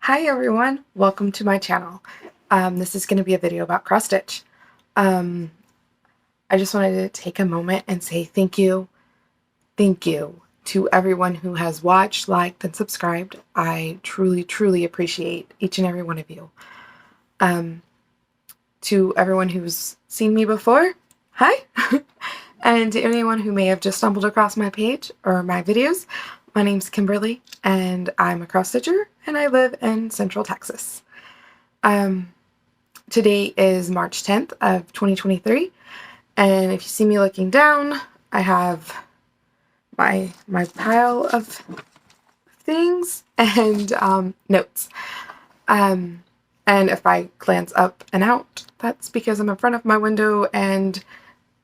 Hi everyone, welcome to my channel. This is going to be a video about cross stitch. I just wanted to take a moment and say thank you to everyone who has watched, liked, and subscribed. I truly appreciate each and every one of you. To everyone who's seen me before, hi! And to anyone who may have just stumbled across my page or my videos, my name's Kimberly and I'm a cross stitcher and I live in Central Texas. Today is March 10th of 2023, and if you see me looking down, I have my pile of things and notes. And if I glance up and out, that's because I'm in front of my window and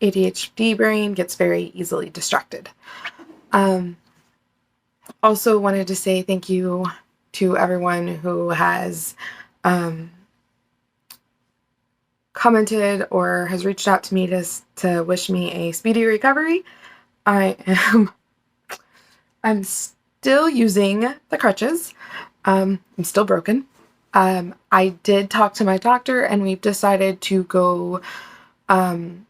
ADHD brain gets very easily distracted. Also wanted to say thank you to everyone who has commented or has reached out to me to wish me a speedy recovery. I'm still using the crutches. I'm still broken. I did talk to my doctor and we've decided to go ahead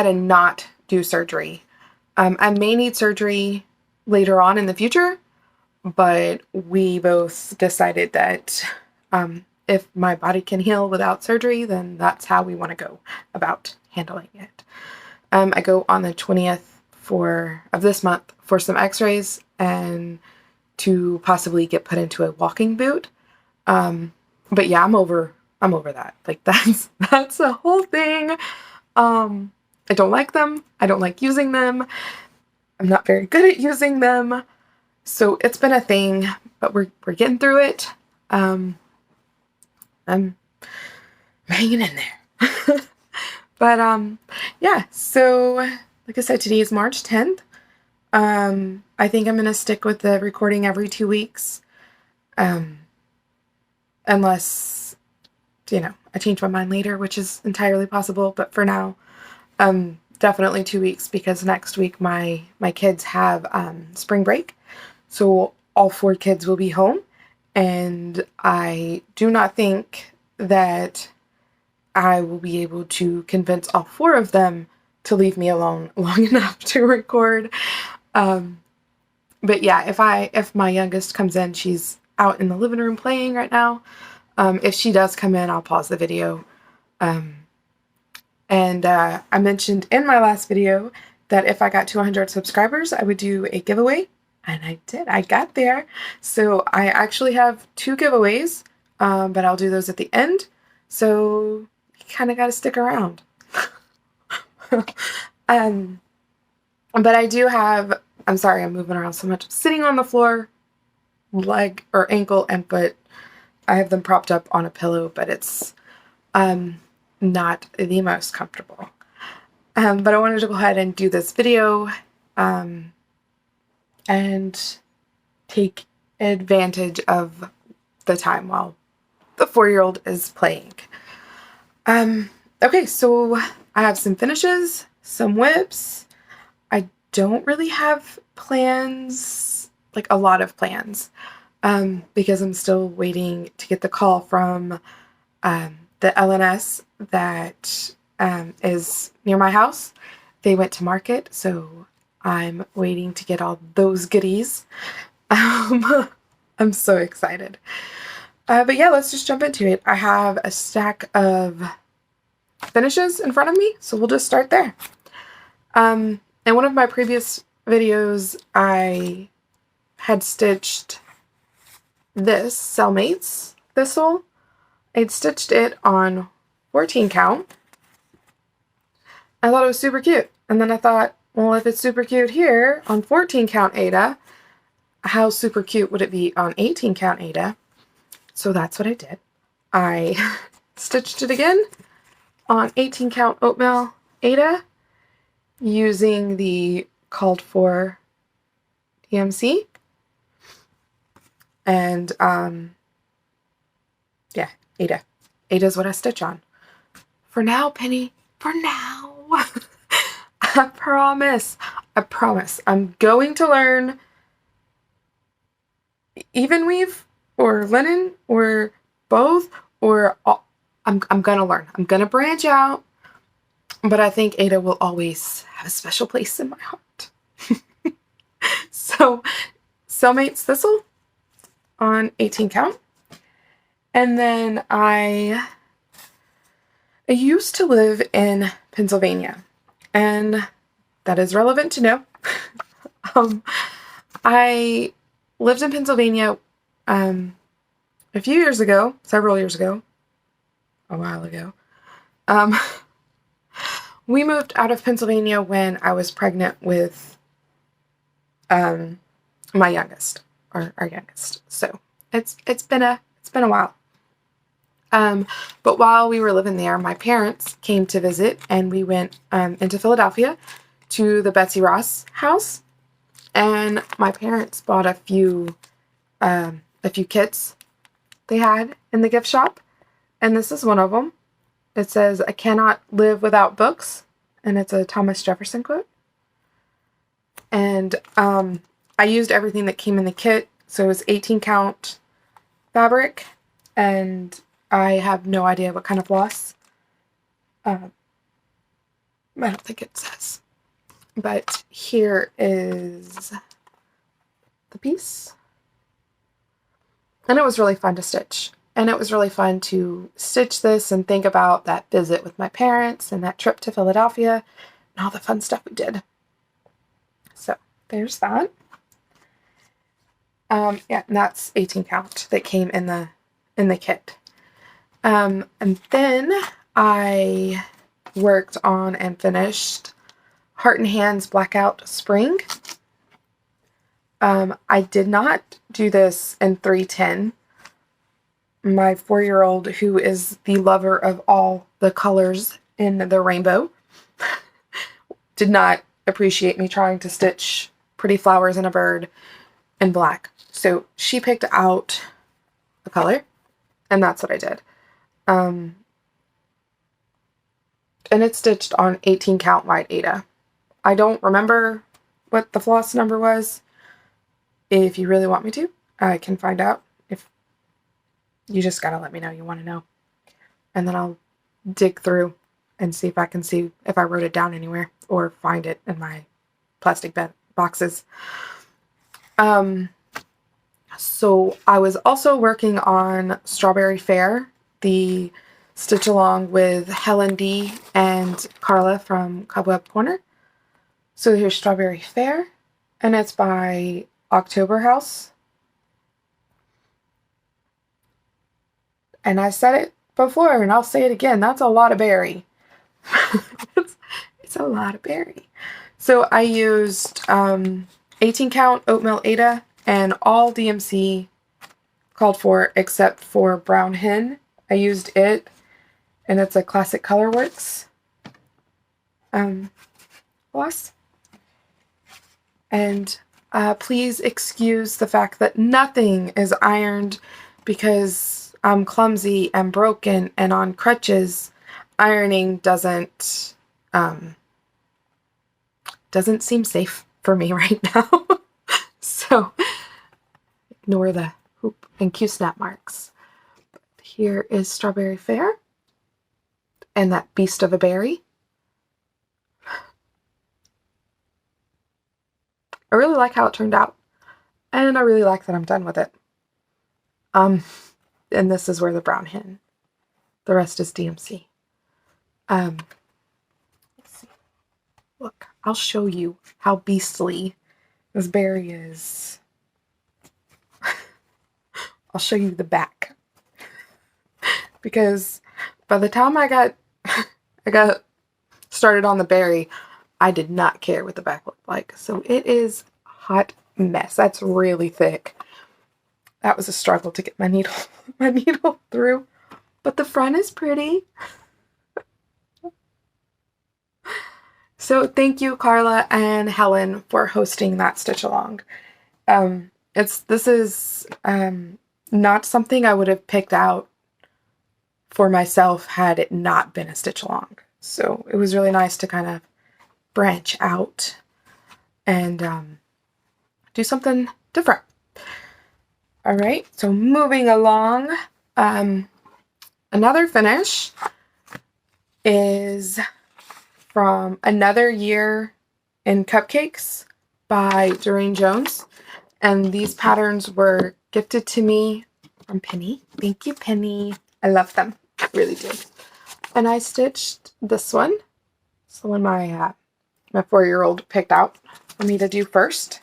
and not do surgery. I may need surgery later on in the future, but we both decided that if my body can heal without surgery, then that's how we want to go about handling it. I go on the 20th of this month for some x-rays and to possibly get put into a walking boot. But yeah, I'm over that. Like that's the whole thing. I don't like them. I don't like using them. I'm not very good at using them. So it's been a thing, but we're getting through it. I'm hanging in there. But yeah, so like I said, today is March 10th. I think I'm gonna stick with the recording every 2 weeks. Unless, I change my mind later, which is entirely possible, but for now, definitely 2 weeks, because next week my kids have spring break. So all 4 kids will be home, and I do not think that I will be able to convince all 4 of them to leave me alone long enough to record. But yeah, if my youngest comes in, she's out in the living room playing right now. If she does come in, I'll pause the video. And I mentioned in my last video that if I got 200 subscribers, I would do a giveaway. And I did. I got there. So I actually have 2 giveaways, but I'll do those at the end. So you kind of got to stick around. But I do have, I'm sorry, I'm moving around so much. I'm sitting on the floor, leg or ankle and foot. I have them propped up on a pillow, but it's not the most comfortable. But I wanted to go ahead and do this video and take advantage of the time while the 4-year-old is playing. Okay, so I have some finishes, some whips. I don't really have plans, like a lot of plans, because I'm still waiting to get the call from the LNS that is near my house. They went to market, so I'm waiting to get all those goodies. I'm so excited. But yeah, let's just jump into it. I have a stack of finishes in front of me, so we'll just start there. In one of my previous videos, I had stitched this Cellmates Thistle. I'd stitched it on 14 count. I thought it was super cute. And then I thought, well, if it's super cute here on 14 count Aida, how super cute would it be on 18 count Aida? So that's what I did. I stitched it again on 18 count oatmeal Aida using the called for DMC. And yeah, Aida. Aida's what I stitch on. For now, Penny. For now. I promise. I'm going to learn even weave or linen or both, or all. I'm gonna learn. I'm gonna branch out, but I think Aida will always have a special place in my heart. So, Cellmates Thistle on 18 count. And then I used to live in Pennsylvania, and that is relevant to know. I lived in Pennsylvania a few years ago, several years ago, a while ago. We moved out of Pennsylvania when I was pregnant with my youngest, or our youngest. So it's been a while. But while we were living there, my parents came to visit, and we went into Philadelphia to the Betsy Ross house, and my parents bought a few kits they had in the gift shop, and this is one of them. It says, "I cannot live without books," and it's a Thomas Jefferson quote. And I used everything that came in the kit, so it was 18 count fabric, and I have no idea what kind of floss. I don't think it says. But here is the piece. And it was really fun to stitch. And it was really fun to stitch this and think about that visit with my parents and that trip to Philadelphia and all the fun stuff we did. So there's that. Yeah, and that's 18 count that came in the kit. And then I worked on and finished Heart and Hands Blackout Spring. I did not do this in 310. My 4-year-old, who is the lover of all the colors in the rainbow, did not appreciate me trying to stitch pretty flowers and a bird in black. So she picked out a color, and that's what I did. And it's stitched on 18 count white Aida. I don't remember what the floss number was. If you really want me to, I can find out. If you just gotta let me know you want to know, and then I'll dig through and see if I can see if I wrote it down anywhere or find it in my plastic boxes. So I was also working on Strawberry Faire, the stitch along with Helen D and Carla from Cobweb Corner. So here's Strawberry Faire, and it's by October House. And I said it before, and I'll say it again. That's a lot of berry. It's a lot of berry. So I used 18 count oatmeal Aida, and all DMC called for except for Brown Hen. I used it, and it's a Classic Colorworks floss. And please excuse the fact that nothing is ironed because I'm clumsy and broken and on crutches. Ironing doesn't seem safe for me right now. So ignore the hoop and Q-snap marks. But here is Strawberry Faire and that beast of a berry. I really like how it turned out, and I really like that I'm done with it. And this is where the Brown Hen. The rest is DMC. Let's see. Look, I'll show you how beastly this berry is. I'll show you the back. Because by the time I got started on the berry, I did not care what the back looked like. So it is a hot mess. That's really thick. That was a struggle to get my needle through. But the front is pretty. So thank you, Carla and Helen, for hosting that stitch along. This is not something I would have picked out for myself had it not been a stitch along. So it was really nice to kind of branch out and do something different. All right, so moving along, another finish is from Another Year in Cupcakes by Durene Jones. And these patterns were gifted to me from Penny. Thank you, Penny. I love them. Really do. And I stitched this one. It's the one my 4-year-old picked out for me to do first.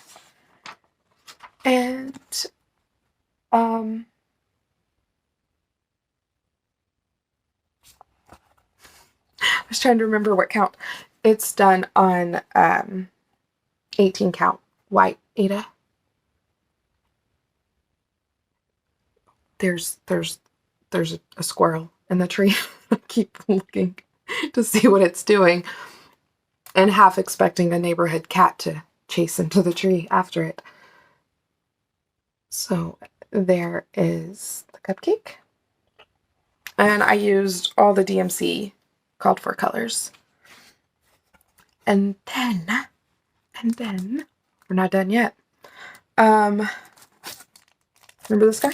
And I was trying to remember what count. It's done on 18 count white Aida. There's a squirrel in the tree. I keep looking to see what it's doing and half expecting a neighborhood cat to chase into the tree after it. So there is the cupcake. And I used all the DMC called for colors. And then, we're not done yet. Remember this guy?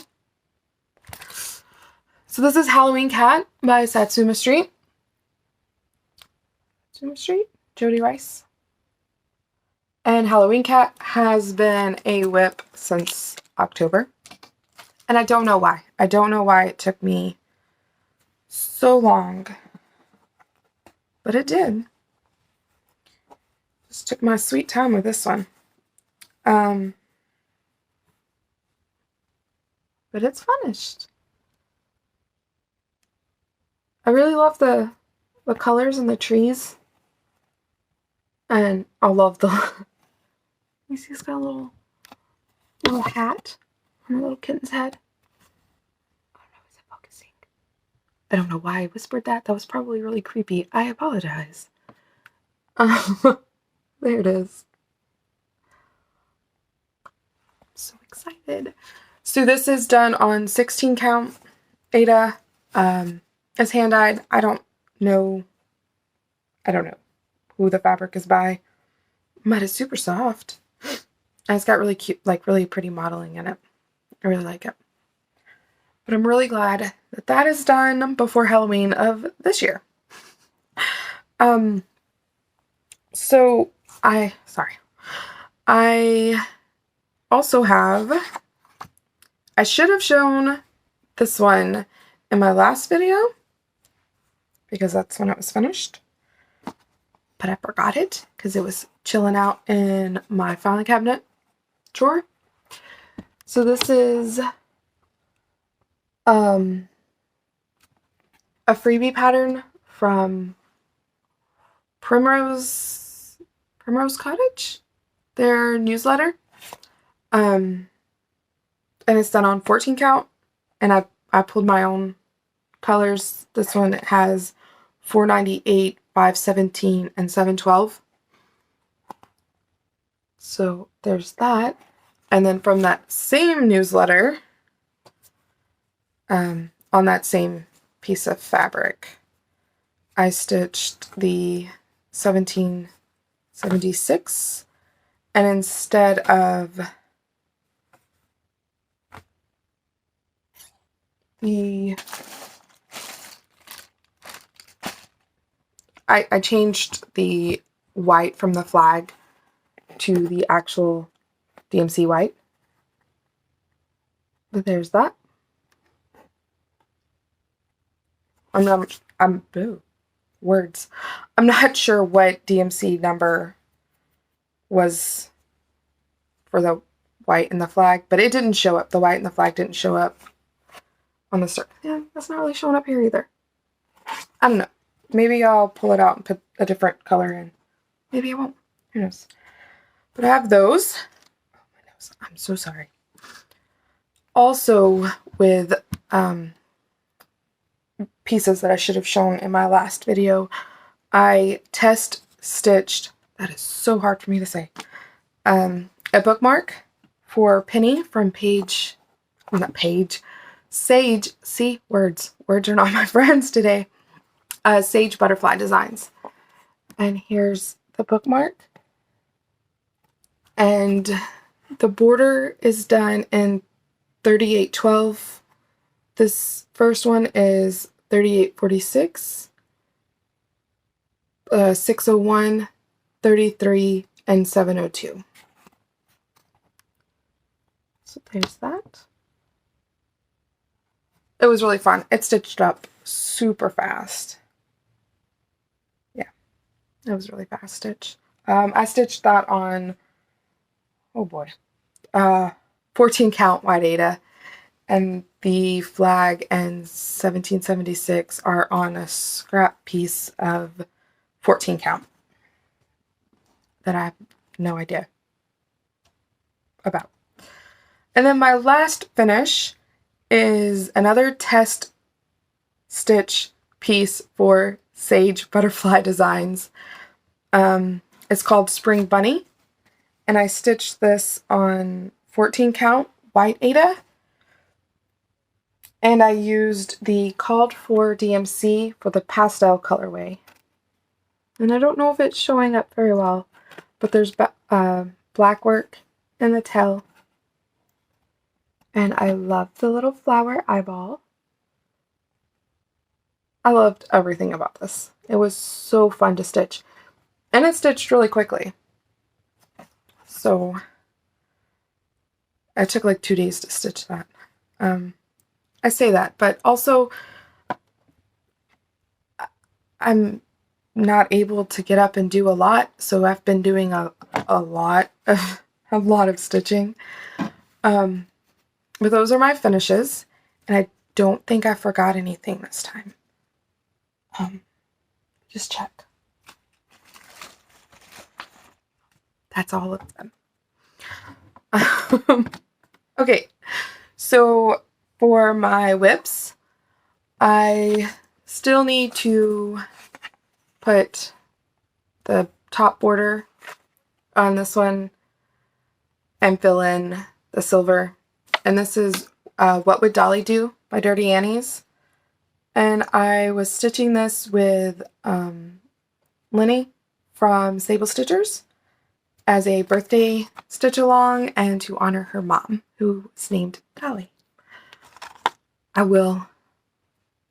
So this is Halloween Cat by Satsuma Street. Jody Rice. And Halloween Cat has been a whip since October. And I don't know why. I don't know why it took me so long. But it did. Just took my sweet time with this one. But it's finished. I really love the colors and the trees. And I love the... You see, it's got a little hat on a little kitten's head. Oh no, is it focusing? I don't know why I whispered that. That was probably really creepy. I apologize. There it is. I'm so excited. So this is done on 16 count Aida. It's hand-dyed. I don't know who the fabric is by, but it's super soft. And it's got really cute, like really pretty modeling in it. I really like it. But I'm really glad that that is done before Halloween of this year. So I also have, I should have shown this one in my last video because that's when it was finished. But I forgot it because it was chilling out in my filing cabinet drawer. So this is a freebie pattern from Primrose Cottage, their newsletter. And it's done on 14 count. And I pulled my own colors. This one has 498, 517, and 712. So there's that. And then from that same newsletter, on that same piece of fabric, I stitched the 1776, and instead of I changed the white from the flag to the actual DMC white. But there's that. I'm not sure what DMC number was for the white and the flag, but it didn't show up. The white and the flag didn't show up on the start. Yeah, that's not really showing up here either. I don't know. Maybe I'll pull it out and put a different color in. Maybe I won't. Who knows? But I have those. Oh, my nose. I'm so sorry. Also with pieces that I should have shown in my last video, I test stitched, that is so hard for me to say, a bookmark for Penny from Sage, see, words are not my friends today, Sage Butterfly Designs. And here's the bookmark. And the border is done in 3812. This first one is 3846, 601, 33, and 702. So there's that. It was really fun. It stitched up super fast. Yeah, it was really fast stitch. I stitched that on, oh boy, 14 count white Aida, and the flag and 1776 are on a scrap piece of 14 count that I have no idea about. And then my last finish is another test stitch piece for Sage Butterfly Designs. It's called Spring Bunny, and I stitched this on 14 count white Aida, and I used the called for DMC for the pastel colorway. And I don't know if it's showing up very well, but there's black work in the tail. And I love the little flower eyeball. I loved everything about this. It was so fun to stitch. And it stitched really quickly. So it took like 2 days to stitch that. I say that, but also I'm not able to get up and do a lot, so I've been doing a lot of stitching. But those are my finishes, and I don't think I forgot anything this time. Just check. That's all of them. Okay, so for my whips, I still need to put the top border on this one and fill in the silver. And this is What Would Dolly Do by Dirty Annie's. And I was stitching this with Lenny from Sable Stitchers as a birthday stitch along and to honor her mom, who is named Dolly. I will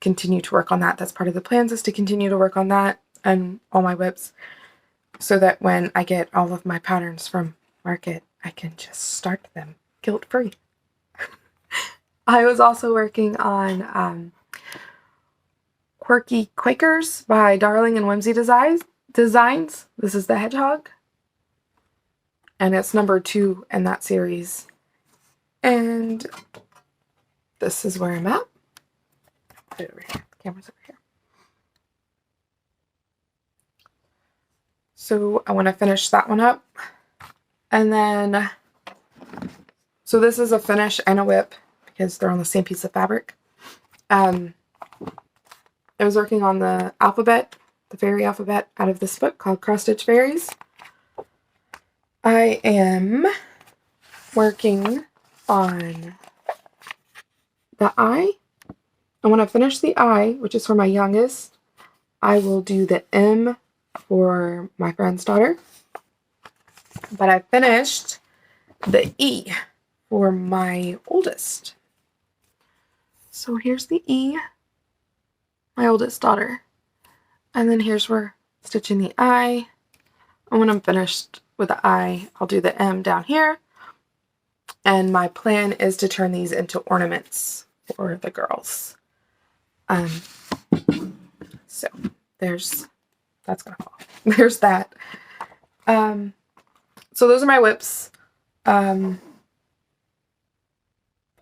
continue to work on that. That's part of the plans, is to continue to work on that and all my whips, so that when I get all of my patterns from Market, I can just start them guilt-free. I was also working on Quirky Quakers by Darling and Whimsy Designs. This is the hedgehog, and it's number 2 in that series. And this is where I'm at. Put it over here. The camera's over here. So I want to finish that one up. And then, so this is a finish and a whip because they're on the same piece of fabric. I was working on the alphabet, the fairy alphabet, out of this book called Stitch Fairies. I am working on the I. And when I finish the I, which is for my youngest, I will do the M for my friend's daughter. But I finished the E for my oldest. So here's the E, my oldest daughter. And then here's where stitching the I. And when I'm finished with the I, I'll do the M down here. And my plan is to turn these into ornaments for the girls. So that's gonna fall. There's that. So those are my whips. I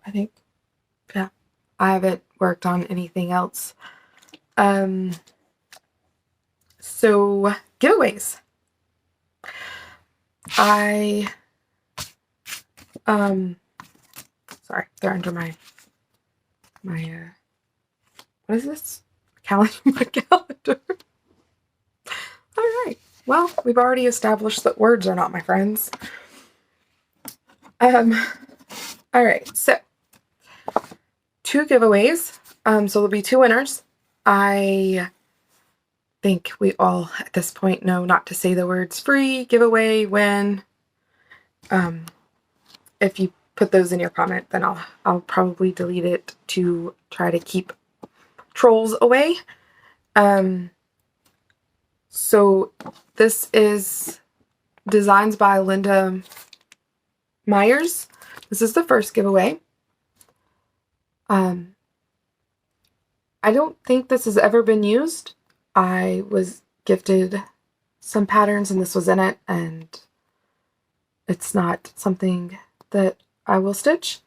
think, yeah, I haven't worked on anything else. So giveaways. Sorry, they're under my what is this? Calendar, my calendar. All right. Well, we've already established that words are not my friends. All right. So 2 giveaways. So there'll be 2 winners. I think we all at this point know not to say the words free, giveaway, win. If you put those in your comment, then I'll probably delete it to try to keep trolls away. So this is Designs by Linda Myers. This is the first giveaway. I don't think this has ever been used. I was gifted some patterns and this was in it, and it's not something that I will stitch.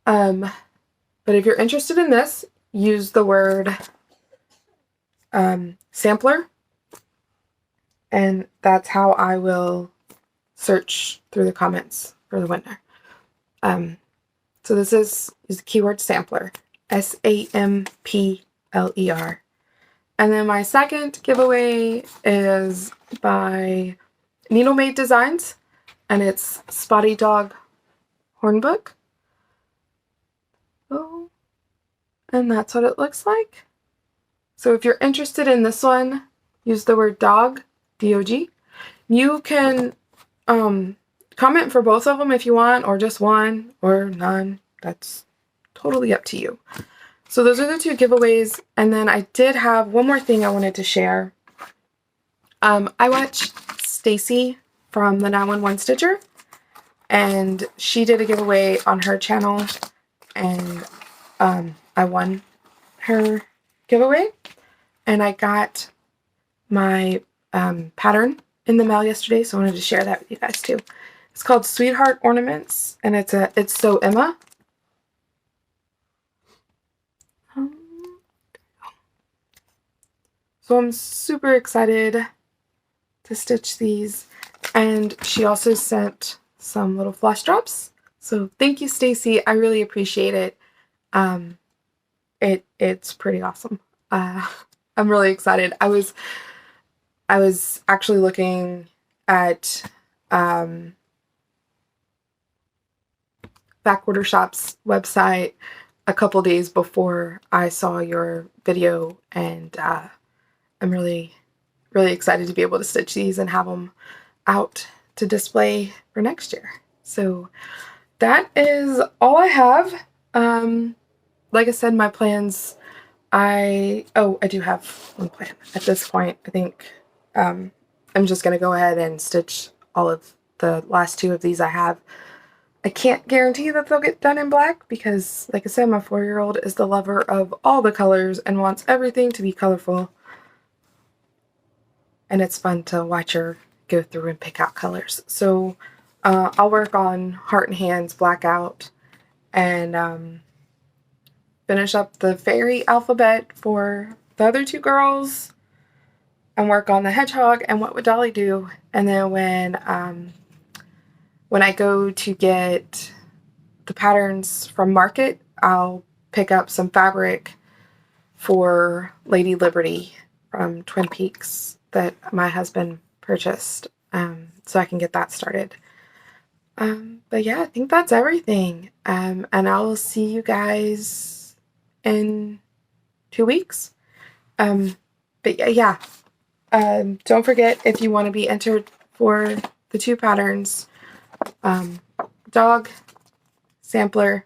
But if you're interested in this, use the word sampler, and that's how I will search through the comments for the winner. So this is the keyword sampler, SAMPLER. And then my second giveaway is by Cellmates Designs, and it's Spotty Dog Hornbook. Oh, and that's what it looks like. So if you're interested in this one, use the word dog, D-O-G. You can comment for both of them if you want, or just one, or none. That's totally up to you. So those are the two giveaways. And then I did have one more thing I wanted to share. I watched Stacy from the 911 Stitcher, and she did a giveaway on her channel, and I won her giveaway, and I got my pattern in the mail yesterday, so I wanted to share that with you guys too. It's called Sweetheart Ornaments, and it's So Emma. So I'm super excited to stitch these, and she also sent some little floss drops. So thank you, Stacy. I really appreciate it. It's pretty awesome. I'm really excited. I was actually looking at Backorder Shop's website a couple days before I saw your video, and I'm really excited to be able to stitch these and have them out to display for next year. So that is all I have. Like I said, my plans, I do have one plan at this point. I think I'm just going to go ahead and stitch all of the last two of these I have. I can't guarantee that they'll get done in black because, like I said, my 4-year-old is the lover of all the colors and wants everything to be colorful. And it's fun to watch her go through and pick out colors. So I'll work on Heart and Hands Blackout, and finish up the fairy alphabet for the other two girls, and work on the hedgehog and What Would Dolly Do. And then when I go to get the patterns from Market, I'll pick up some fabric for Lady Liberty from Twin Peaks that my husband purchased, so I can get that started. But yeah, I think that's everything. And I'll see you guys in 2 weeks. But yeah, don't forget, if you want to be entered for the two patterns, dog, sampler,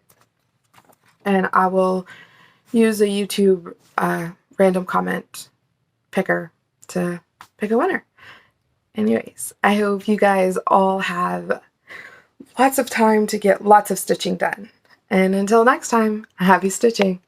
and I will use a YouTube random comment picker to pick a winner. Anyways, I hope you guys all have lots of time to get lots of stitching done. And until next time, happy stitching!